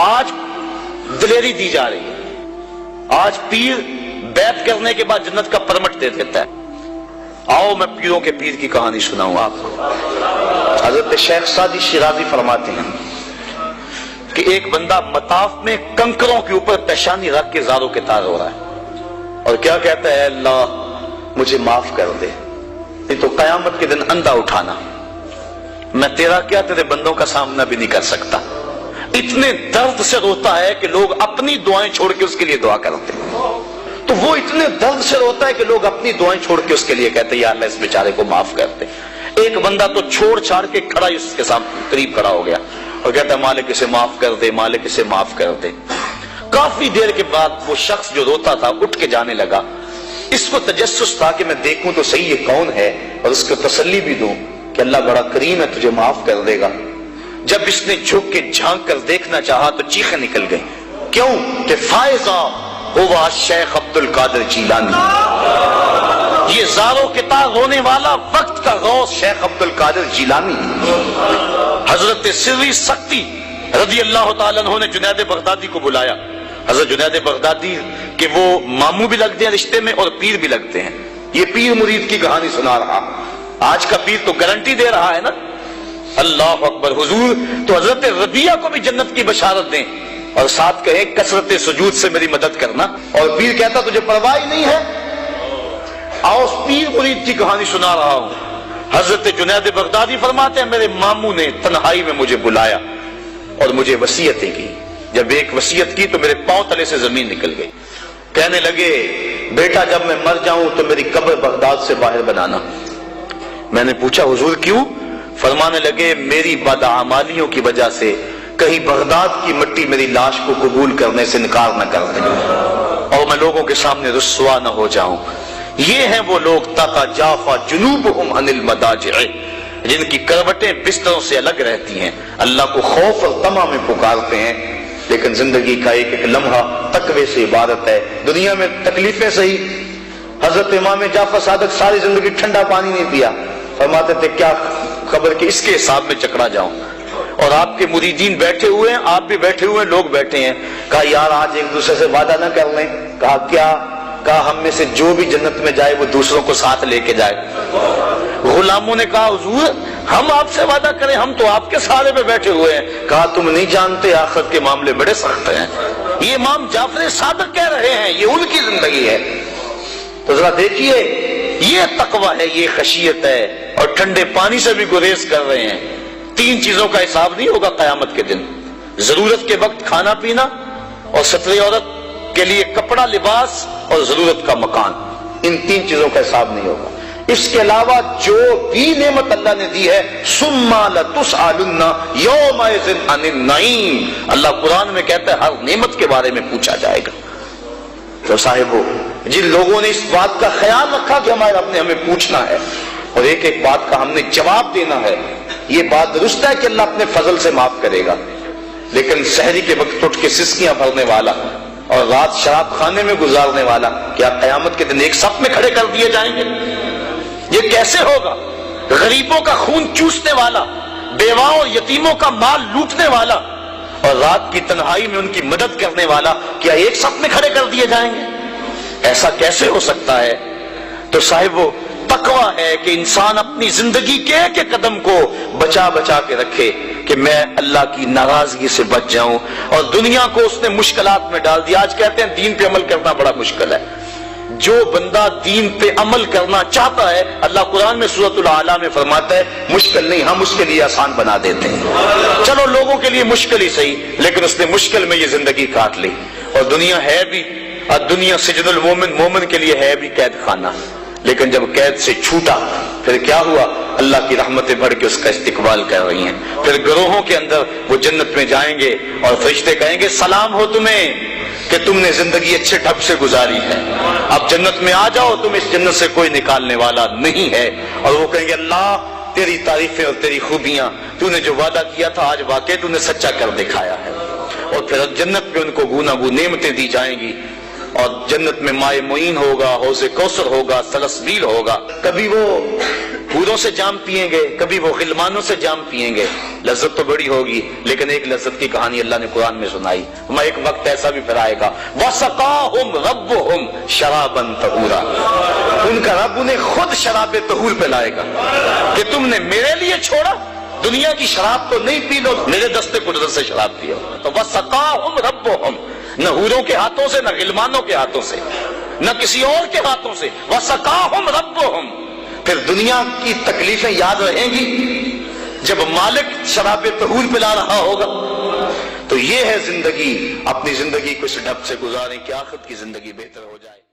آج دلیری دی جا رہی ہے، آج پیر بیعت کرنے کے بعد جنت کا پرمٹ دے دیتا ہے۔ آؤ میں پیروں کے پیر کی کہانی سناؤں آپ کو۔ حضرت شیخ سعدی شیرازی فرماتے ہیں کہ ایک بندہ مطاف میں کنکروں کے اوپر پیشانی رکھ کے زاروں کے تار ہو رہا ہے اور کیا کہتا ہے، اللہ مجھے معاف کر دے، نہیں تو قیامت کے دن اندھا اٹھانا، میں تیرا کیا تیرے بندوں کا سامنا بھی نہیں کر سکتا۔ اتنے درد سے روتا ہے کہ لوگ اپنی دعائیں چھوڑ کے اس کے لیے دعا کرتے ہیں، تو وہ اتنے درد سے روتا ہے کہ لوگ اپنی دعائیں چھوڑ کے اس کے لیے کہتے ہیں یا اللہ اس بیچارے کو معاف کر دے۔ ایک بندہ تو چھوڑ چھاڑ کے کھڑا اس کے سامنے قریب کھڑا ہو گیا اور کہتا ہے مالک اسے معاف کر دے، مالک اسے معاف کر دے۔ کافی دیر کے بعد وہ شخص جو روتا تھا اٹھ کے جانے لگا۔ اس کو تجسس تھا کہ میں دیکھوں تو صحیح یہ کون ہے اور اس کو تسلی بھی دوں کہ اللہ بڑا کریم ہے، تجھے معاف کر دے گا۔ جب اس نے جھک کے جھانک کر دیکھنا چاہا تو چیخیں نکل گئی، کیوں کہ فائزہ ہوا شیخ عبد القادر جیلانی، یہ زاروں کے تار رونے والا وقت کا غوث شیخ عبد القادر جیلانی۔ حضرت سری سختی رضی اللہ تعالیٰ عنہ نے جنید بغدادی کو بلایا۔ حضرت جنید بغدادی کہ وہ ماموں بھی لگتے ہیں رشتے میں اور پیر بھی لگتے ہیں۔ یہ پیر مرید کی کہانی سنا رہا، آج کا پیر تو گارنٹی دے رہا ہے نا، اللہ اکبر حضور تو حضرت ربیہ کو بھی جنت کی بشارت دیں اور ساتھ کہے کثرت سجود سے میری مدد کرنا، اور پیر کہتا تجھے پرواہ نہیں ہے۔ آؤ اس پیر مرید کی کہانی سنا رہا ہوں۔ حضرت جنید بغدادی فرماتے ہیں میرے ماموں نے تنہائی میں مجھے بلایا اور مجھے وصیتیں کی۔ جب ایک وصیت کی تو میرے پاؤں تلے سے زمین نکل گئی۔ کہنے لگے بیٹا جب میں مر جاؤں تو میری قبر بغداد سے باہر بنانا۔ میں نے پوچھا حضور کیوں؟ فرمانے لگے میری بدعمالیوں کی وجہ سے کہیں بغداد کی مٹی میری لاش کو قبول کرنے سے انکار نہ کر دے اور میں لوگوں کے سامنے رسوا نہ ہو جاؤں۔ یہ ہیں وہ لوگ تتجافا جنوبہم عن المضاجع، جن کی کروٹیں بستروں سے الگ رہتی ہیں، اللہ کو خوف اور طمع میں پکارتے ہیں، لیکن زندگی کا ایک ایک لمحہ تقوی سے عبارت ہے۔ دنیا میں تکلیفیں سہی۔ حضرت امام جعفر صادق ساری زندگی ٹھنڈا پانی نہیں پیا، فرماتے تھے کیا خبر کہ اس کے حساب میں چکرا جاؤں، اور آپ کے مریدین بیٹھے ہوئے ہیں، آپ بھی بیٹھے ہوئے ہیں، لوگ بیٹھے ہیں۔ کہا یار آج ایک دوسرے سے وعدہ نہ کر لیں؟ کہا کیا؟ کہا ہم میں سے جو بھی جنت میں جائے وہ دوسروں کو ساتھ لے کے جائے۔ غلاموں نے کہا حضور ہم آپ سے وعدہ کریں، ہم تو آپ کے سہارے پہ بیٹھے ہوئے ہیں۔ کہا تم نہیں جانتے آخرت کے معاملے بڑے سخت ہیں، یہ امام جعفر صادق کہہ رہے ہیں، یہ ان کی زندگی ہے۔ تو ذرا دیکھیے یہ تقویٰ ہے، یہ خشیت ہے، اور ٹھنڈے پانی سے بھی گریز کر رہے ہیں۔ تین چیزوں کا حساب نہیں ہوگا قیامت کے دن، ضرورت کے وقت کھانا پینا، اور ستر عورت کے لیے کپڑا لباس، اور ضرورت کا مکان۔ ان تین چیزوں کا حساب نہیں ہوگا۔ اس کے علاوہ جو بھی نعمت اللہ نے دی ہے ثم لتسألن یومئذ عن النعیم، اللہ قرآن میں کہتا ہے ہر نعمت کے بارے میں پوچھا جائے گا۔ تو صاحبو جن لوگوں نے اس بات کا خیال رکھا کہ ہمارے رب نے ہمیں پوچھنا ہے اور ایک ایک بات کا ہم نے جواب دینا ہے، یہ بات درست ہے کہ اللہ اپنے فضل سے معاف کرے گا، لیکن سحری کے وقت اٹھ کے سسکیاں بھرنے والا اور رات شراب خانے میں گزارنے والا کیا قیامت کے دن ایک صف میں کھڑے کر دیے جائیں گے؟ یہ کیسے ہوگا؟ غریبوں کا خون چوسنے والا، بیواؤں اور یتیموں کا مال لوٹنے والا اور رات کی تنہائی میں ان کی مدد کرنے والا کیا ایک صف میں کھڑے کر دیے جائیں گے؟ ایسا کیسے ہو سکتا ہے؟ تو صاحب وہ تقویٰ ہے کہ انسان اپنی زندگی کے ایک ایک قدم کو بچا بچا کے رکھے کہ میں اللہ کی ناراضگی سے بچ جاؤں، اور دنیا کو اس نے مشکلات میں ڈال دیا۔ آج کہتے ہیں دین پہ عمل کرنا بڑا مشکل ہے۔ جو بندہ دین پہ عمل کرنا چاہتا ہے اللہ قرآن میں سورۃ الاعلیٰ میں فرماتا ہے مشکل نہیں، ہم اس کے لیے آسان بنا دیتے ہیں۔ چلو لوگوں کے لیے مشکل ہی صحیح، لیکن اس نے مشکل میں یہ زندگی کاٹ لی، اور دنیا ہے بھی، دنیا سجن المومن، مومن کے لیے ہے بھی قید خانہ، لیکن جب قید سے چھوٹا پھر کیا ہوا؟ اللہ کی رحمتیں بڑھ کے اس کا استقبال کر رہی ہیں۔ پھر گروہوں کے اندر وہ جنت میں جائیں گے اور فرشتے کہیں گے سلام ہو تمہیں کہ تم نے زندگی اچھے ڈھب سے گزاری ہے، اب جنت میں آ جاؤ، تم اس جنت سے کوئی نکالنے والا نہیں ہے۔ اور وہ کہیں گے اللہ تیری تعریفیں اور تیری خوبیاں، تو نے جو وعدہ کیا تھا آج واقعی تو نے سچا کر دکھایا ہے۔ اور پھر جنت میں ان کو گوناگون نعمتیں دی جائیں گی، اور جنت میں مائے معین ہوگا، حوض کوثر ہوگا، سلسبیل ہوگا۔ کبھی وہ حوروں سے جام پیئیں گے، کبھی وہ غلمانوں سے جام پیئیں گے، لذت تو بڑی ہوگی، لیکن ایک لذت کی کہانی اللہ نے قرآن میں سنائی، ہمیں ایک وقت ایسا بھی پھر آئے گا وَسَقَاهُمْ رَبُّهُمْ شَرَابًا طَهُورًا، ان کا رب انہیں خود شراب طہور پلائے گا کہ تم نے میرے لیے چھوڑا، دنیا کی شراب تو نہیں پی لو، میرے دست قدرت سے شراب پیو۔ تو وَسَقَاهُمْ رَبُّهُمْ، نہ حوروں کے ہاتھوں سے، نہ غلمانوں کے ہاتھوں سے، نہ کسی اور کے ہاتھوں سے، وَسَقَاهُمْ رَبُّهُمْ۔ پھر دنیا کی تکلیفیں یاد رہیں گی جب مالک شراب طہور پلا رہا ہوگا۔ تو یہ ہے زندگی، اپنی زندگی کو اس ڈھب سے گزاریں کہ آخرت کی زندگی بہتر ہو جائے۔